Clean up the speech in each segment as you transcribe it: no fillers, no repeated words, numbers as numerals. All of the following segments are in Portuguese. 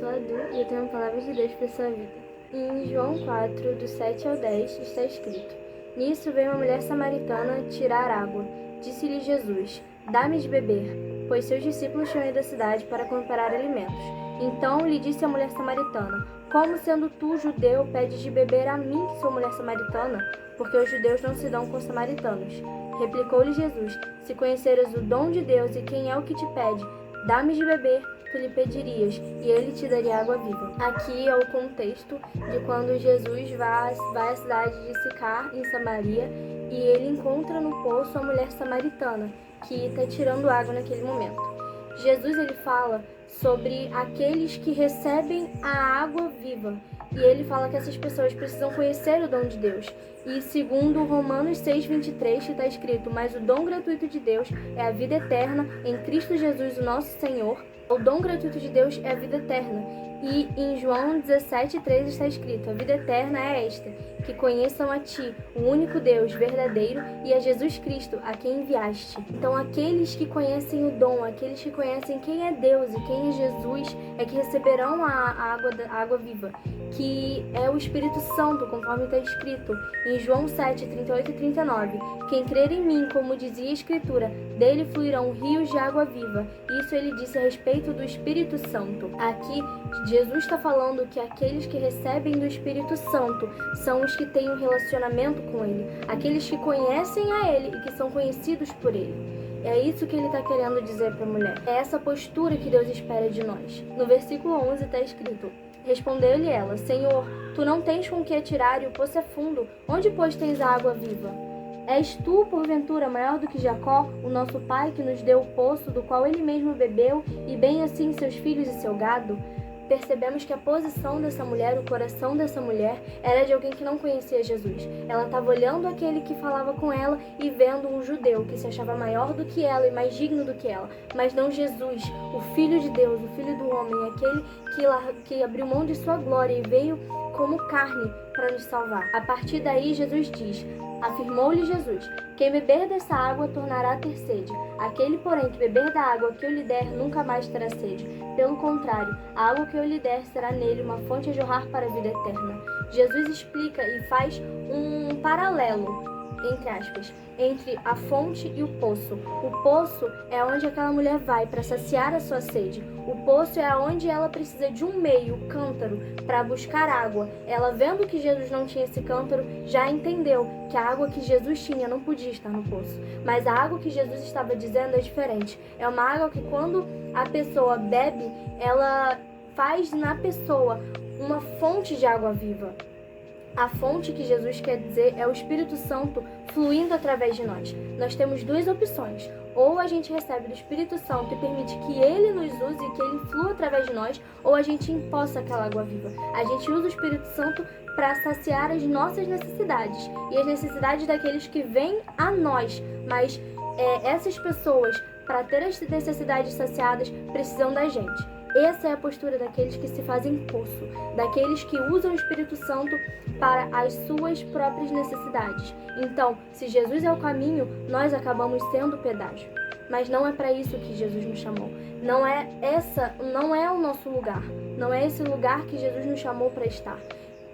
sou a Du e eu tenho palavras de Deus para sua vida. Em João 4, do 7 ao 10, está escrito: Nisso veio uma mulher samaritana tirar água. Disse-lhe Jesus: Dá-me de beber, pois seus discípulos tinham ido à cidade para comprar alimentos. Então lhe disse a mulher samaritana: Como, sendo tu judeu, pedes de beber a mim, que sou mulher samaritana? Porque os judeus não se dão com os samaritanos. Replicou-lhe Jesus: Se conheceras o dom de Deus e quem é o que te pede, dá-me de beber, tu lhe pedirias, e ele te daria água viva. Aqui é o contexto de quando Jesus vai à cidade de Sicar, em Samaria, e ele encontra no poço a mulher samaritana, que está tirando água naquele momento. Jesus ele fala sobre aqueles que recebem a água viva, e ele fala que essas pessoas precisam conhecer o dom de Deus. E segundo Romanos 6:23, está escrito: Mas o dom gratuito de Deus é a vida eterna em Cristo Jesus, o nosso Senhor. O dom gratuito de Deus é a vida eterna. E em João 17:3 está escrito: A vida eterna é esta, que conheçam a Ti, o único Deus verdadeiro, e a Jesus Cristo, a quem enviaste. Então aqueles que conhecem o dom, aqueles que conhecem quem é Deus e quem é Jesus, é que receberão a água viva, que é o Espírito Santo, conforme está escrito em João 7:38 e 39. Quem crer em mim, como dizia a Escritura, dele fluirão rios de água viva. Isso ele disse a respeito do Espírito Santo. Aqui, Jesus está falando que aqueles que recebem do Espírito Santo são os que têm um relacionamento com ele, aqueles que conhecem a ele e que são conhecidos por ele. É isso que ele está querendo dizer para a mulher. É essa postura que Deus espera de nós. No versículo 11 está escrito: Respondeu-lhe ela: Senhor, tu não tens com que atirar e o poço é fundo. Onde, pois, tens a água viva? És tu, porventura, maior do que Jacó, o nosso pai, que nos deu o poço, do qual ele mesmo bebeu, e bem assim seus filhos e seu gado? Percebemos que a posição dessa mulher, o coração dessa mulher, era de alguém que não conhecia Jesus. Ela estava olhando aquele que falava com ela e vendo um judeu que se achava maior do que ela e mais digno do que ela, mas não Jesus, o Filho de Deus, o Filho do homem, aquele que abriu mão de sua glória e veio como carne para nos salvar. A partir daí, Jesus diz: Afirmou-lhe Jesus: Quem beber dessa água tornará a ter sede. Aquele, porém, que beber da água que eu lhe der nunca mais terá sede. Pelo contrário, a água que eu lhe der será nele uma fonte a jorrar para a vida eterna. Jesus explica e faz um paralelo, entre aspas, entre a fonte e o poço. O poço é onde aquela mulher vai para saciar a sua sede. O poço é onde ela precisa de um meio, o cântaro, para buscar água. Ela, vendo que Jesus não tinha esse cântaro, já entendeu que a água que Jesus tinha não podia estar no poço. Mas a água que Jesus estava dizendo é diferente. É uma água que, quando a pessoa bebe, ela faz na pessoa uma fonte de água viva. A fonte que Jesus quer dizer é o Espírito Santo fluindo através de nós. Nós temos duas opções: ou a gente recebe do Espírito Santo e permite que ele nos use e que ele flua através de nós, ou a gente empoça aquela água viva. A gente usa o Espírito Santo para saciar as nossas necessidades e as necessidades daqueles que vêm a nós, mas essas pessoas, para ter as necessidades saciadas, precisam da gente. Essa é a postura daqueles que se fazem poço, daqueles que usam o Espírito Santo para as suas próprias necessidades. Então, se Jesus é o caminho, nós acabamos sendo pedágio. Mas não é para isso que Jesus nos chamou. Não é o nosso lugar. Não é esse lugar que Jesus nos chamou para estar.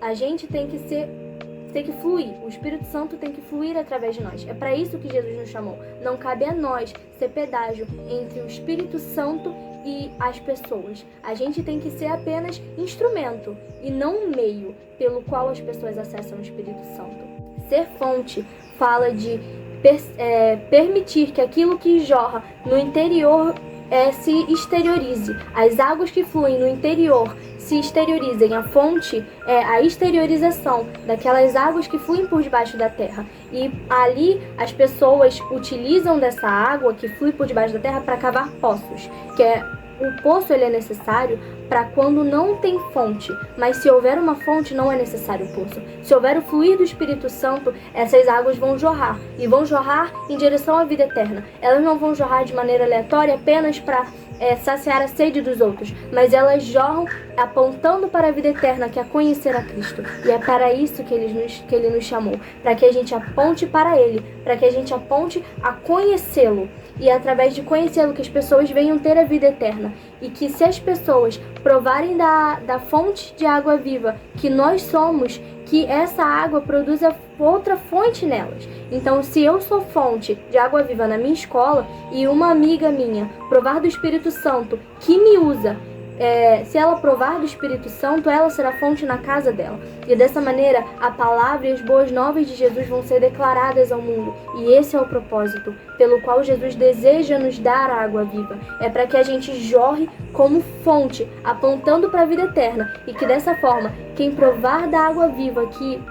A gente tem que fluir. O Espírito Santo tem que fluir através de nós. É para isso que Jesus nos chamou. Não cabe a nós ser pedágio entre o Espírito Santo e as pessoas. A gente tem que ser apenas instrumento e não um meio pelo qual as pessoas acessam o Espírito Santo. Ser fonte fala de permitir que aquilo que jorra no interior se exteriorize. As águas que fluem no interior se exteriorizem. A fonte é a exteriorização daquelas águas que fluem por debaixo da terra. E ali as pessoas utilizam dessa água que flui por debaixo da terra para cavar poços, o poço ele é necessário para quando não tem fonte, mas se houver uma fonte não é necessário o poço. Se houver o fluir do Espírito Santo, essas águas vão jorrar, e vão jorrar em direção à vida eterna. Elas não vão jorrar de maneira aleatória apenas para saciar a sede dos outros, mas elas jorram apontando para a vida eterna, que é conhecer a Cristo. E é para isso que ele nos chamou, para que a gente aponte para Ele, para que a gente aponte a conhecê-lo. e através de conhecê-lo que as pessoas venham ter a vida eterna. E que se as pessoas provarem da fonte de água viva que nós somos, que essa água produza outra fonte nelas. Então, se eu sou fonte de água viva na minha escola e uma amiga minha provar do Espírito Santo que me usa, se ela provar do Espírito Santo, ela será fonte na casa dela. E dessa maneira, a palavra e as boas novas de Jesus vão ser declaradas ao mundo. E esse é o propósito pelo qual Jesus deseja nos dar a água viva. É para que a gente jorre como fonte, apontando para a vida eterna. E que dessa forma, quem provar da água viva que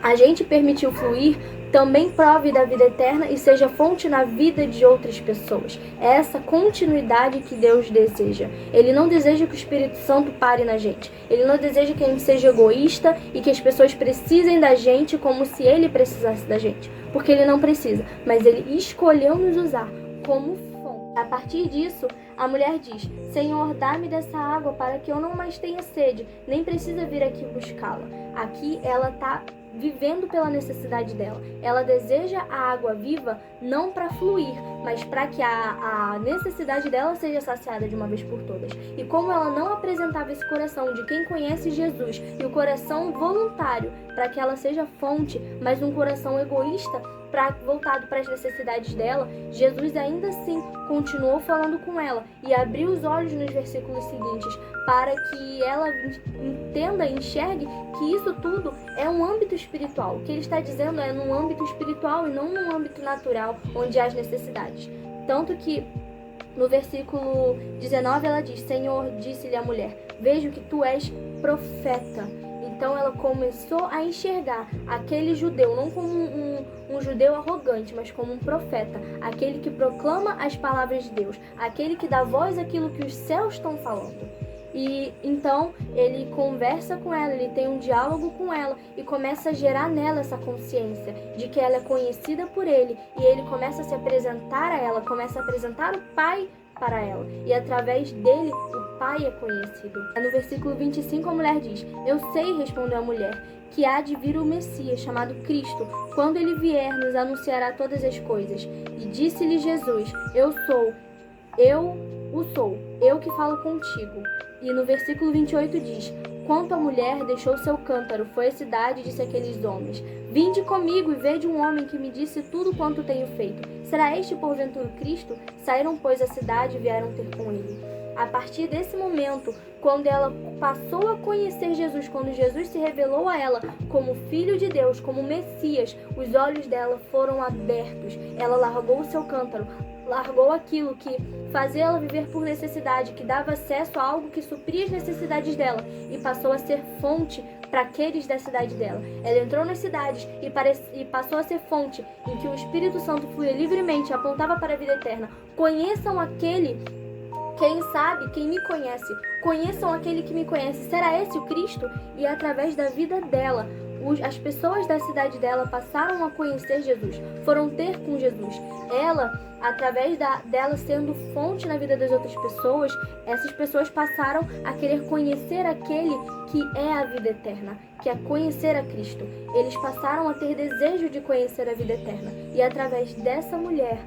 a gente permitiu fluir, também prove da vida eterna e seja fonte na vida de outras pessoas. É essa continuidade que Deus deseja. Ele não deseja que o Espírito Santo pare na gente. Ele não deseja que a gente seja egoísta e que as pessoas precisem da gente como se Ele precisasse da gente. Porque Ele não precisa, mas Ele escolheu nos usar como fonte. A partir disso, a mulher diz: Senhor, dá-me dessa água para que eu não mais tenha sede, nem precisa vir aqui buscá-la. Aqui ela está vivendo pela necessidade dela. Ela deseja a água viva não para fluir, mas para que a necessidade dela seja saciada de uma vez por todas. E como ela não apresentava esse coração de quem conhece Jesus e o coração voluntário para que ela seja fonte, mas um coração egoísta voltado para as necessidades dela, Jesus ainda assim continuou falando com ela e abriu os olhos nos versículos seguintes para que ela entenda e enxergue que isso tudo é um âmbito espiritual. O que ele está dizendo é num âmbito espiritual e não num âmbito natural onde há as necessidades. Tanto que no versículo 19 ela diz: Senhor, disse-lhe a mulher, vejo que tu és profeta. Então ela começou a enxergar aquele judeu, não como um judeu arrogante, mas como um profeta, aquele que proclama as palavras de Deus, aquele que dá voz àquilo que os céus estão falando. E então ele conversa com ela, ele tem um diálogo com ela e começa a gerar nela essa consciência de que ela é conhecida por ele, e ele começa a se apresentar a ela, começa a apresentar o Pai para ela, e através dele o Pai é conhecido. No versículo 25 a mulher diz: Eu sei, respondeu a mulher, que há de vir o Messias, chamado Cristo. Quando ele vier, nos anunciará todas as coisas. E disse-lhe Jesus: eu que falo contigo. E no versículo 28 diz: Quanto a mulher deixou seu cântaro, foi à cidade e disse àqueles homens: Vinde comigo e vede um homem que me disse tudo quanto tenho feito. Será este porventura o Cristo? Saíram, pois, à cidade e vieram ter com ele. A partir desse momento, quando ela passou a conhecer Jesus, quando Jesus se revelou a ela como Filho de Deus, como Messias, os olhos dela foram abertos. Ela largou o seu cântaro, largou aquilo que fazia ela viver por necessidade, que dava acesso a algo que supria as necessidades dela, e passou a ser fonte para aqueles da cidade dela. Ela entrou nas cidades e passou a ser fonte em que o Espírito Santo fluía livremente e apontava para a vida eterna. Conheçam aquele, quem sabe, quem me conhece. Conheçam aquele que me conhece. Será esse o Cristo? E através da vida dela, as pessoas da cidade dela passaram a conhecer Jesus, foram ter com Jesus. Ela, através dela sendo fonte na vida das outras pessoas, essas pessoas passaram a querer conhecer aquele que é a vida eterna, que é conhecer a Cristo. Eles passaram a ter desejo de conhecer a vida eterna. E através dessa mulher,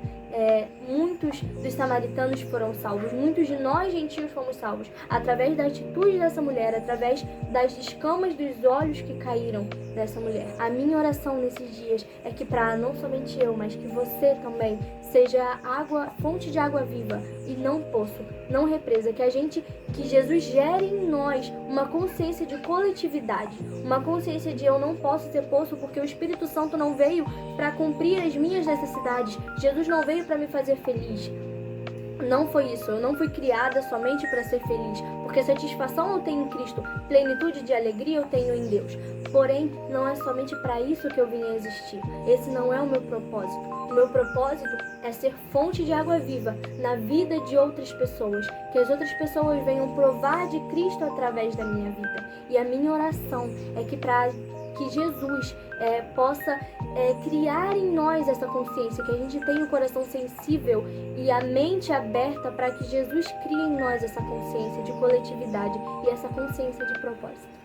muitos dos samaritanos foram salvos, muitos de nós gentios fomos salvos, através da atitude dessa mulher, através das escamas dos olhos que caíram dessa mulher. A minha oração nesses dias é que para não somente eu, mas que você também seja fonte de água viva e não poço, não represa, que Jesus gere em nós uma consciência de coletividade, uma consciência de eu não posso ser poço porque o Espírito Santo não veio para cumprir as minhas necessidades, Jesus não veio para me fazer feliz. Não foi isso, eu não fui criada somente para ser feliz, porque satisfação eu tenho em Cristo, plenitude de alegria eu tenho em Deus. Porém, não é somente para isso que eu vim a existir. Esse não é o meu propósito. O meu propósito é ser fonte de água viva na vida de outras pessoas, que as outras pessoas venham provar de Cristo através da minha vida. E a minha oração é que Jesus possa criar em nós essa consciência, que a gente tenha o coração sensível e a mente aberta para que Jesus crie em nós essa consciência de coletividade e essa consciência de propósito.